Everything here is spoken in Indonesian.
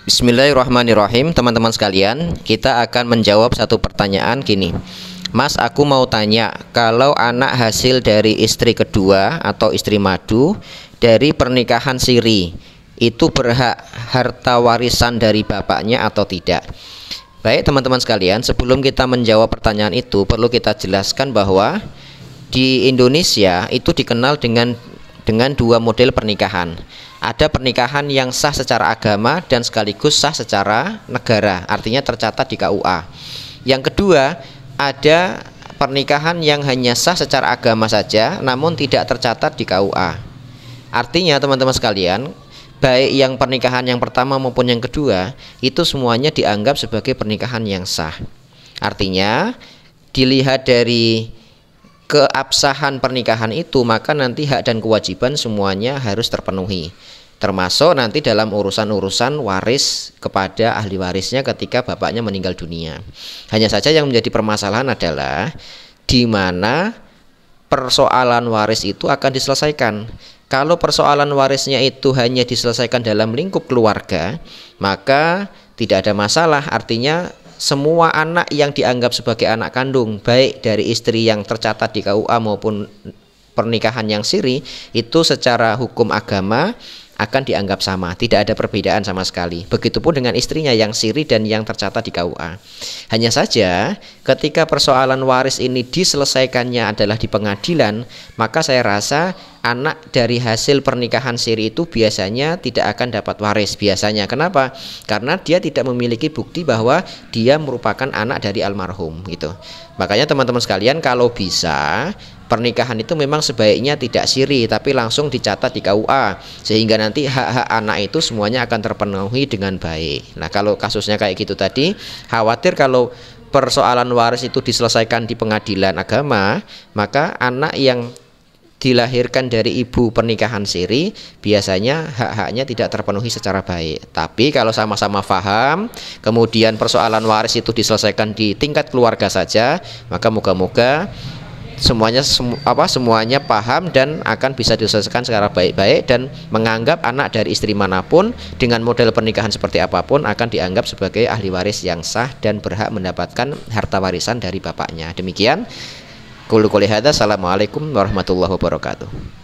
Bismillahirrahmanirrahim. Teman-teman sekalian, kita akan menjawab satu pertanyaan gini. Mas, aku mau tanya, kalau anak hasil dari istri kedua atau istri madu dari pernikahan siri, itu berhak harta warisan dari bapaknya atau tidak? Baik teman-teman sekalian, sebelum kita menjawab pertanyaan itu, perlu kita jelaskan bahwa di Indonesia itu dikenal dengan dua model pernikahan. Ada pernikahan yang sah secara agama dan sekaligus sah secara negara, artinya tercatat di KUA. Yang kedua, ada pernikahan yang hanya sah secara agama saja namun tidak tercatat di KUA. Artinya teman-teman sekalian, baik yang pernikahan yang pertama maupun yang kedua, itu semuanya dianggap sebagai pernikahan yang sah. Artinya dilihat dari keabsahan pernikahan itu, maka nanti hak dan kewajiban semuanya harus terpenuhi, termasuk nanti dalam urusan-urusan waris kepada ahli warisnya ketika bapaknya meninggal dunia. Hanya saja yang menjadi permasalahan adalah di mana persoalan waris itu akan diselesaikan. Kalau persoalan warisnya itu hanya diselesaikan dalam lingkup keluarga, maka tidak ada masalah. Artinya semua anak yang dianggap sebagai anak kandung, baik dari istri yang tercatat di KUA maupun pernikahan yang siri, itu secara hukum agama akan dianggap sama, tidak ada perbedaan sama sekali. Begitupun dengan istrinya yang siri dan yang tercatat di KUA. Hanya saja ketika persoalan waris ini diselesaikannya adalah di pengadilan, maka saya rasa anak dari hasil pernikahan siri itu biasanya tidak akan dapat waris biasanya. Kenapa? Karena dia tidak memiliki bukti bahwa dia merupakan anak dari almarhum gitu. Makanya teman-teman sekalian, kalau bisa pernikahan itu memang sebaiknya tidak siri tapi langsung dicatat di KUA, sehingga nanti hak-hak anak itu semuanya akan terpenuhi dengan baik. Nah, kalau kasusnya kayak gitu tadi, khawatir kalau persoalan waris itu diselesaikan di pengadilan agama, maka anak yang dilahirkan dari ibu pernikahan siri biasanya hak-haknya tidak terpenuhi secara baik. Tapi kalau sama-sama paham, kemudian persoalan waris itu diselesaikan di tingkat keluarga saja, maka moga-moga semuanya paham dan akan bisa diselesaikan secara baik-baik, dan menganggap anak dari istri manapun dengan model pernikahan seperti apapun akan dianggap sebagai ahli waris yang sah dan berhak mendapatkan harta warisan dari bapaknya. Demikian. Qul qouli hadza. Assalamualaikum warahmatullahi wabarakatuh.